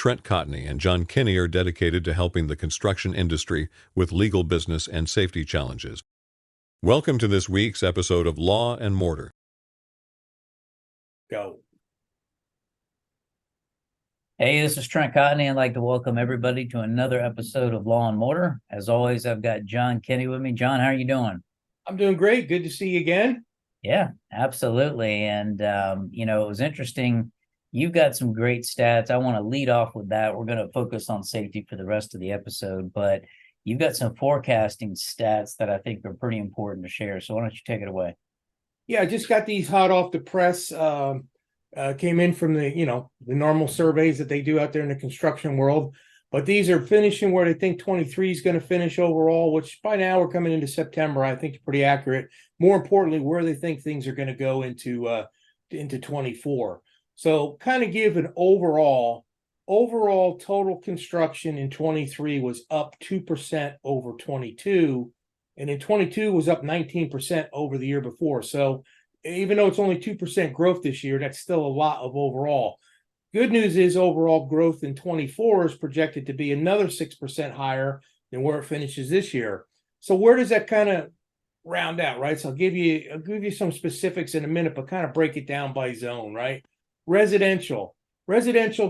Trent Cotney and John Kenney are dedicated to helping the construction industry with legal business and safety challenges. Welcome to this week's episode of Law and Mortar. Go. Hey, this is Trent Cotney. I'd like to welcome everybody to another episode of Law and Mortar. As always, I've got John Kenney with me. John, how are you doing? I'm doing great. Good to see you again. Yeah, absolutely. And, it was interesting. You've got some great stats. I want to lead off with that. We're going to focus on safety for the rest of the episode, but you've got some forecasting stats that I think are pretty important to share. So why don't you take it away? Yeah, I just got these hot off the press. Came in from the normal surveys that they do out there in the construction world. But these are finishing where they think 23 is going to finish overall, which by now we're coming into September. I think is pretty accurate. More importantly, where they think things are going to go into 24. So kind of give an overall total construction in 23 was up 2% over 22. And in 22 was up 19% over the year before. So even though it's only 2% growth this year, that's still a lot of overall. Good news is overall growth in 24 is projected to be another 6% higher than where it finishes this year. So where does that kind of round out, right? So I'll give you some specifics in a minute, but kind of break it down by zone, right? Residential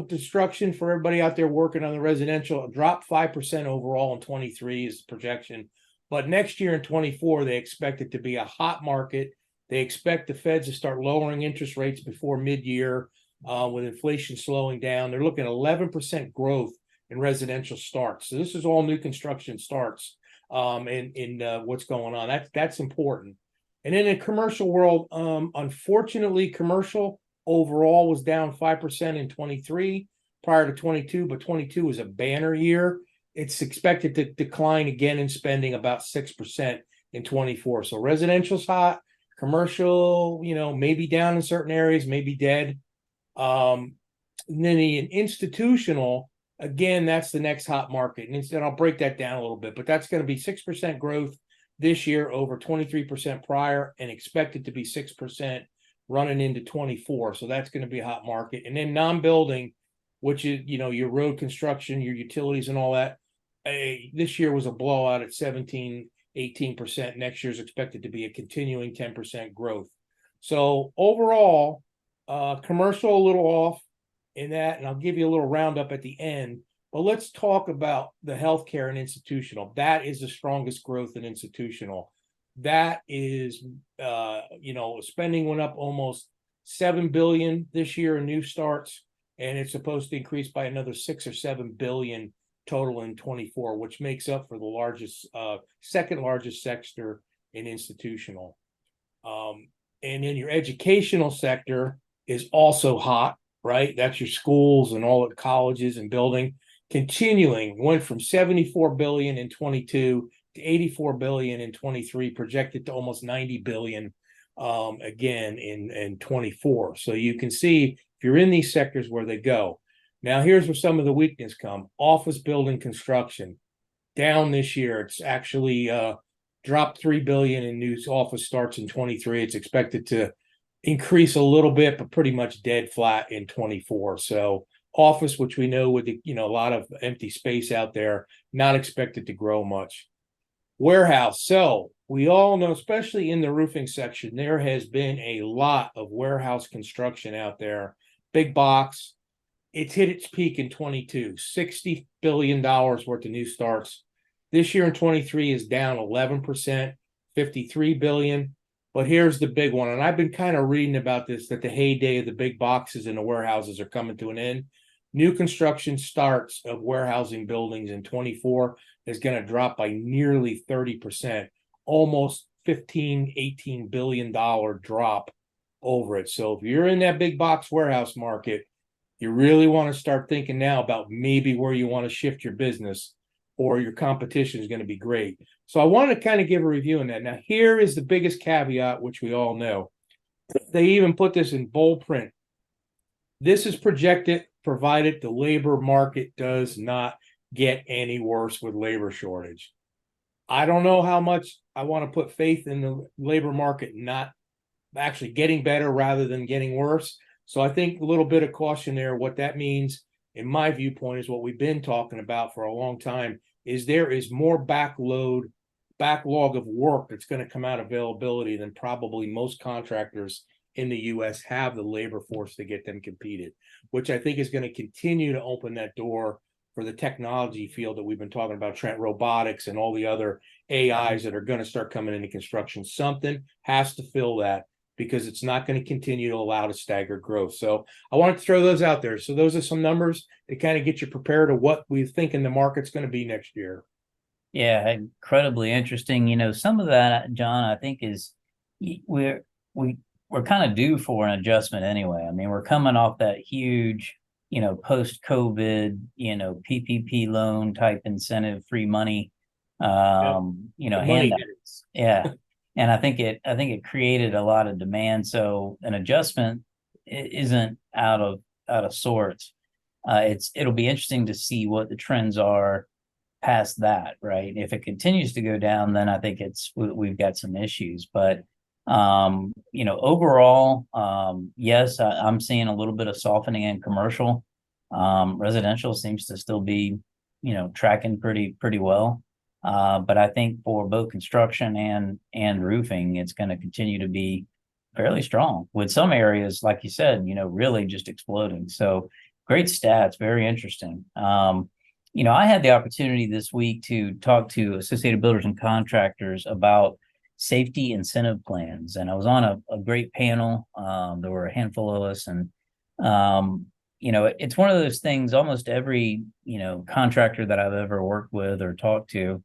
destruction for everybody out there working on the residential dropped 5% overall in 23 is the projection. But next year in 24, they expect it to be a hot market. They expect the Feds to start lowering interest rates before mid-year with inflation slowing down. They're looking at 11% growth in residential starts. So this is all new construction starts in what's going on. That's important. And in the commercial world, unfortunately, commercial overall was down 5% in 23 prior to 22, but 22 was a banner year. It's expected to decline again in spending about 6% in 24. So residential's hot, commercial, maybe down in certain areas, maybe dead. And then the institutional, again, that's the next hot market. And instead, I'll break that down a little bit, but that's going to be 6% growth this year over 23% prior, and expected to be 6% running into 24. So that's going to be a hot market. And then non-building, which is, your road construction, your utilities and all that. This year was a blowout at 18%. Next year is expected to be a continuing 10% growth. So overall, commercial a little off in that, and I'll give you a little roundup at the end. But let's talk about the healthcare and institutional. That is the strongest growth in institutional. That is, spending went up almost $7 billion this year in new starts, and it's supposed to increase by another $6 or $7 billion total in 24, which makes up for the second largest sector in institutional. And then your educational sector is also hot, right? That's your schools and all the colleges and building. Continuing, went from $74 billion in 22 to $84 billion in 23, projected to almost $90 billion again in 24. So you can see if you're in these sectors where they go. Now here's where some of the weakness come. Office building construction down this year. It's actually dropped $3 billion in new office starts in 23. It's expected to increase a little bit, but pretty much dead flat in 24. So office, which we know with a lot of empty space out there, not expected to grow much. Warehouse. So we all know, especially in the roofing section, there has been a lot of warehouse construction out there. Big box. It's hit its peak in 22, $60 billion worth of new starts. This year in 23 is down 11%, $53 billion. But here's the big one, and I've been kind of reading about this, that the heyday of the big boxes and the warehouses are coming to an end. New construction starts of warehousing buildings in 24 is going to drop by nearly 30%, almost $18 billion drop over it. So if you're in that big box warehouse market, you really want to start thinking now about maybe where you want to shift your business, or your competition is going to be great. So I want to kind of give a review on that. Now, here is the biggest caveat, which we all know. They even put this in bold print. This is projected, provided the labor market does not get any worse with labor shortage. I don't know how much I want to put faith in the labor market not actually getting better rather than getting worse. So I think a little bit of caution there. What that means in my viewpoint, is what we've been talking about for a long time, is there is more backlog of work that's going to come out availability than probably most contractors in the US have the labor force to get them competed, which I think is going to continue to open that door for the technology field that we've been talking about, Trent, robotics and all the other AIs that are going to start coming into construction. Something has to fill that, because it's not going to continue to allow to staggered growth. So I wanted to throw those out there. So those are some numbers to kind of get you prepared to what we think in the market's going to be next year. Yeah, incredibly interesting. Some of that, John, I think is we're kind of due for an adjustment anyway. I mean, we're coming off that huge, post-COVID, PPP loan type incentive, free money, handouts. Yeah. And I think it created a lot of demand. So an adjustment isn't out of sorts. It'll be interesting to see what the trends are past that, right? If it continues to go down, then I think we've got some issues. But overall, yes, I'm seeing a little bit of softening in commercial. Residential seems to still be, tracking pretty well. But I think for both construction and roofing, it's going to continue to be fairly strong, with some areas, like you said, really just exploding. So great stats, very interesting. I had the opportunity this week to talk to Associated Builders and Contractors about safety incentive plans, and I was on a great panel. There were a handful of us, and it's one of those things. Almost every contractor that I've ever worked with or talked to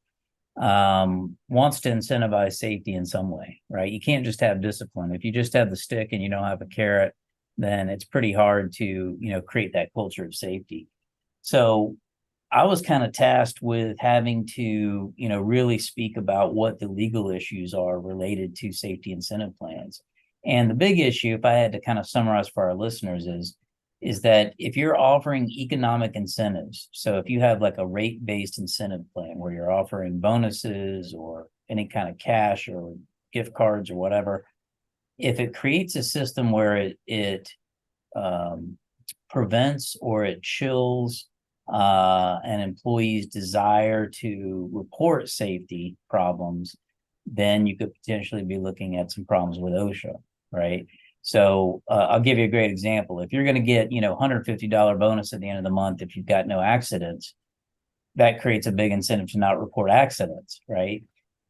wants to incentivize safety in some way, right? You can't just have discipline. If you just have the stick and you don't have a carrot, then it's pretty hard to create that culture of safety. So I was kind of tasked with having to really speak about what the legal issues are related to safety incentive plans. And the big issue, if I had to kind of summarize for our listeners, is that if you're offering economic incentives, so if you have like a rate-based incentive plan where you're offering bonuses or any kind of cash or gift cards or whatever, if it creates a system where it prevents or it chills an employee's desire to report safety problems, then you could potentially be looking at some problems with OSHA, right? So I'll give you a great example. If you're going to get, $150 bonus at the end of the month if you've got no accidents, that creates a big incentive to not report accidents, right?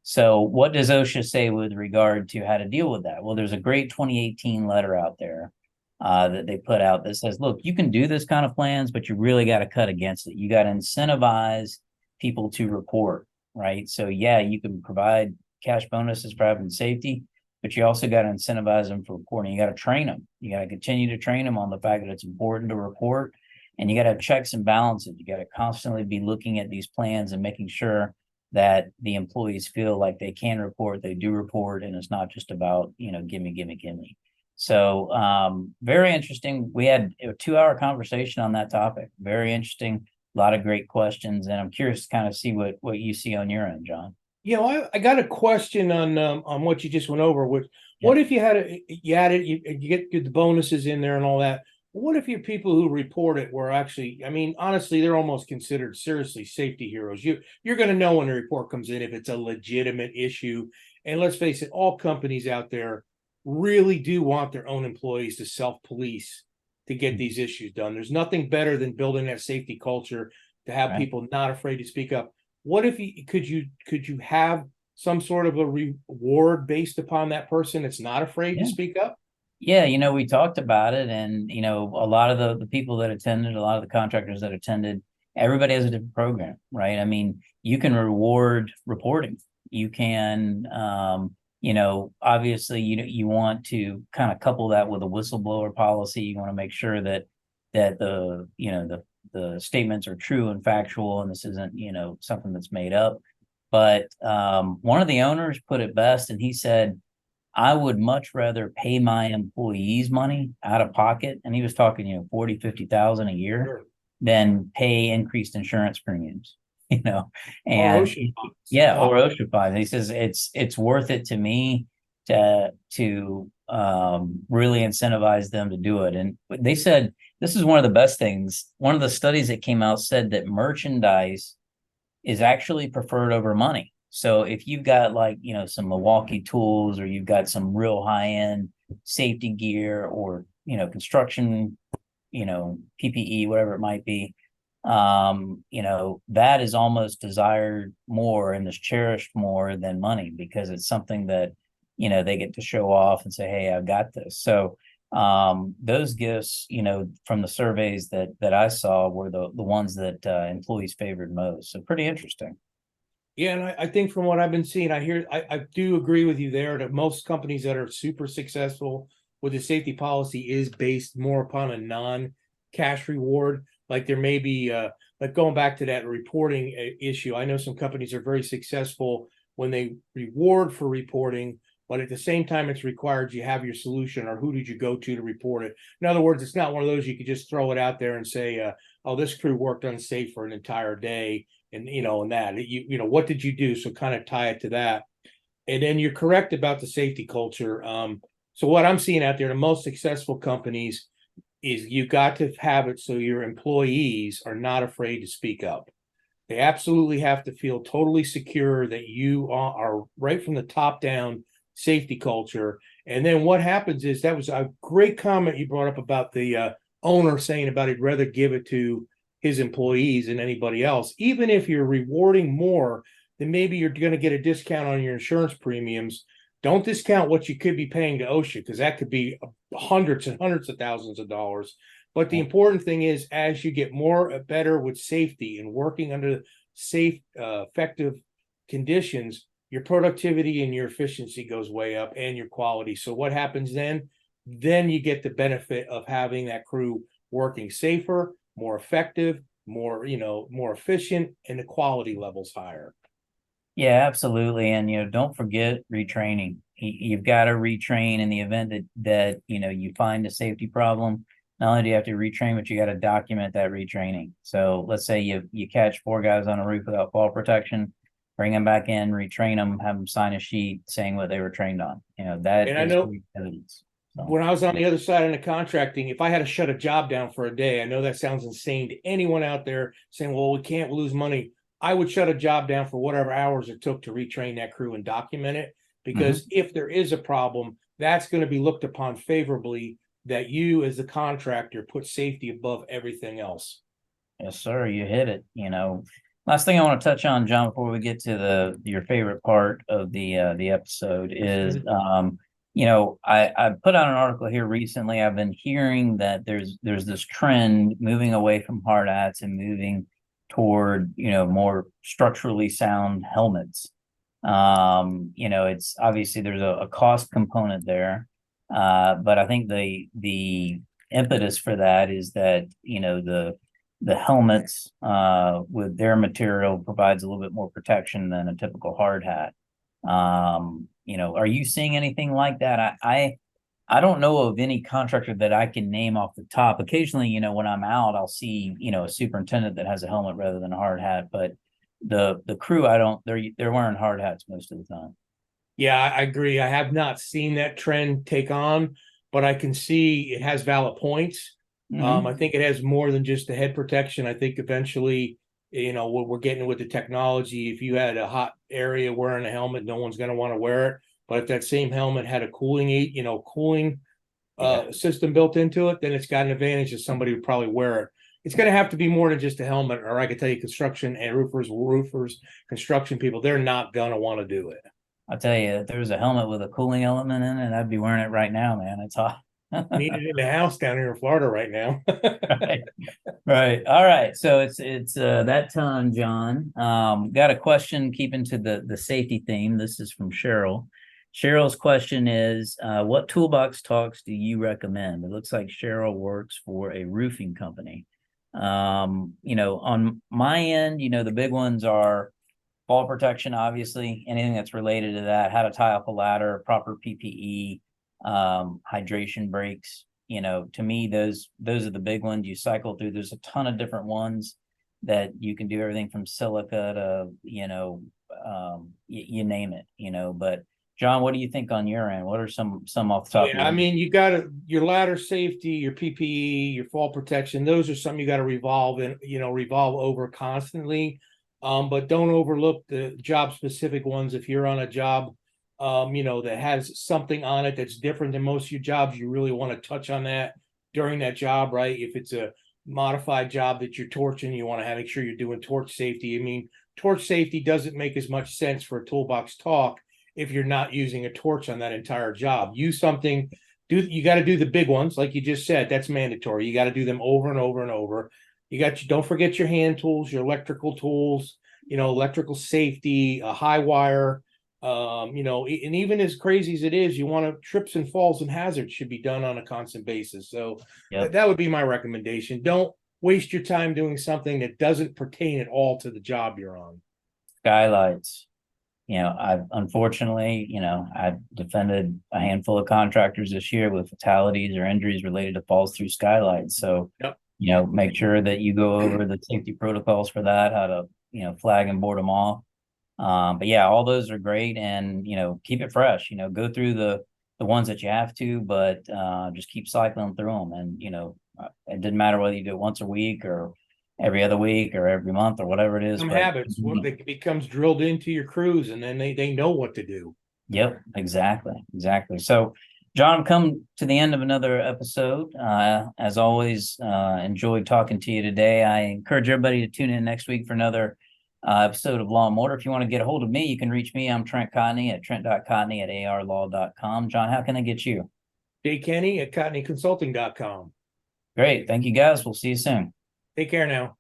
So what does OSHA say with regard to how to deal with that? Well, there's a great 2018 letter out there that they put out that says, look, you can do this kind of plans, but you really got to cut against it. You got to incentivize people to report, right? So yeah, you can provide cash bonuses for having safety, but you also got to incentivize them for reporting. You got to train them. You got to continue to train them on the fact that it's important to report, and you got to have checks and balances. You got to constantly be looking at these plans and making sure that the employees feel like they can report, they do report, and it's not just about, gimme. So very interesting. We had a 2-hour conversation on that topic. Very interesting. A lot of great questions, and I'm curious to kind of see what you see on your end, John. I got a question on what you just went over. What if you get the bonuses in there and all that? What if your people who report it were actually, honestly, they're almost considered seriously safety heroes. You're going to know when the report comes in if it's a legitimate issue. And let's face it, all companies out there really do want their own employees to self-police to get these issues done. There's nothing better than building that safety culture to have people not afraid to speak up. What if could you have some sort of a reward based upon that person that's not afraid to speak up? Yeah, we talked about it, and a lot of the people that attended, a lot of the contractors that attended, everybody has a different program, right? I mean, you can reward reporting. You can obviously you want to kind of couple that with a whistleblower policy. You want to make sure that the statements are true and factual, and this isn't, something that's made up. But one of the owners put it best, and he said, I would much rather pay my employees money out of pocket, and he was talking, 40, 50,000 a year, than pay increased insurance premiums, and or OSHA or OSHA fines. He says it's worth it to me to really incentivize them to do it. And they said this is one of the best things. One of the studies that came out said that merchandise is actually preferred over money. So if you've got like, some Milwaukee tools, or you've got some real high-end safety gear, or, construction, PPE, whatever it might be, that is almost desired more and is cherished more than money, because it's something that, they get to show off and say, hey, I've got this. So those gifts, from the surveys that I saw, were the ones that employees favored most. So pretty interesting. Yeah, and I think from what I've been seeing, I do agree with you there that most companies that are super successful with the safety policy is based more upon a non-cash reward. Like there may be, like going back to that reporting issue, I know some companies are very successful when they reward for reporting, but at the same time, it's required you have your solution, or who did you go to report it. In other words, it's not one of those you could just throw it out there and say, oh, this crew worked unsafe for an entire day, and and that what did you do? So kind of tie it to that. And then you're correct about the safety culture. So what I'm seeing out there, the most successful companies, is you got to have it so your employees are not afraid to speak up. They absolutely have to feel totally secure that you are right from the top down safety culture. And then what happens is, that was a great comment you brought up about the owner saying about he'd rather give it to his employees than anybody else. Even if you're rewarding more, then maybe you're going to get a discount on your insurance premiums. Don't discount what you could be paying to OSHA, because that could be hundreds and hundreds of thousands of dollars. But the important thing is, as you get more better with safety and working under safe, effective conditions, your productivity and your efficiency goes way up, and your quality. So what happens then? Then you get the benefit of having that crew working safer, more effective, more efficient, and the quality levels higher. Yeah, absolutely. And don't forget retraining. You've got to retrain in the event that you find a safety problem. Not only do you have to retrain, but you got to document that retraining. So let's say you catch 4 guys on a roof without fall protection, bring them back in, retrain them, have them sign a sheet saying what they were trained on. That And is I know evidence. So, when I was on the other side in the contracting, if I had to shut a job down for a day, I know that sounds insane to anyone out there saying, well, we can't lose money. I would shut a job down for whatever hours it took to retrain that crew and document it. Because if there is a problem, that's going to be looked upon favorably, that you as the contractor put safety above everything else. yes, sir, you hit it. Last thing I want to touch on, John, before we get to your favorite part of the episode is, I put out an article here recently. I've been hearing that there's this trend moving away from hard hats and moving toward more structurally sound helmets. It's obviously there's a cost component there, but I think the impetus for that is that the helmets with their material provides a little bit more protection than a typical hard hat. Are you seeing anything like that? I don't know of any contractor that I can name off the top. Occasionally, when I'm out, I'll see, a superintendent that has a helmet rather than a hard hat, but the crew, they're wearing hard hats most of the time. Yeah, I agree. I have not seen that trend take on, but I can see it has valid points. I think it has more than just the head protection. I think eventually, what we're getting with the technology, if you had a hot area wearing a helmet, no one's going to want to wear it. But if that same helmet had a cooling system built into it, then it's got an advantage that somebody would probably wear it. It's going to have to be more than just a helmet, or I could tell you construction and roofers, construction people, they're not going to want to do it. I'll tell you, if there was a helmet with a cooling element in it, I'd be wearing it right now, man. It's hot. Need it in the house down here in Florida right now. Right. All right. So it's that time, John. Got a question keeping to the safety theme. This is from Cheryl. Cheryl's question is, what toolbox talks do you recommend? It looks like Cheryl works for a roofing company. On my end, the big ones are fall protection, obviously, anything that's related to that, how to tie up a ladder, proper PPE, hydration breaks. To me, those are the big ones. You cycle through, there's a ton of different ones that you can do, everything from silica to, you name it, but John, what do you think on your end? What are some off the top of Yeah, your I head? mean, you got to your ladder safety, your PPE, your fall protection. Those are some you got to revolve over constantly. But don't overlook the job specific ones. If you're on a job, that has something on it that's different than most of your jobs, you really want to touch on that during that job, right? If it's a modified job that you're torching, you want to make sure you're doing torch safety. I mean, torch safety doesn't make as much sense for a toolbox talk if you're not using a torch on that entire job. Use something, you got to do the big ones, like you just said, that's mandatory. You got to do them over and over and over. Don't forget your hand tools, your electrical tools, electrical safety, a high wire, and even as crazy as it is, you want to trips and falls and hazards should be done on a constant basis. So Yep. that would be my recommendation. Don't waste your time doing something that doesn't pertain at all to the job you're on. Skylights. I've unfortunately, I've defended a handful of contractors this year with fatalities or injuries related to falls through skylights. So, Yep. Make sure that you go over the safety protocols for that, how to, flag and board them off. But yeah, all those are great, and keep it fresh. Go through the ones that you have to, but just keep cycling through them. And it didn't matter whether you do it once a week or every other week or every month or whatever it is. Some but habits, it becomes drilled into your crews, and then they know what to do. Yep, exactly. So, John, come to the end of another episode. As always, enjoyed talking to you today. I encourage everybody to tune in next week for another episode of Law and Mortar. If you want to get a hold of me, you can reach me. I'm Trent Cotney at trent.cotney@arlaw.com. John, how can I get you? Jay Kenney at CotneyConsulting.com. Great. Thank you, guys. We'll see you soon. Take care now.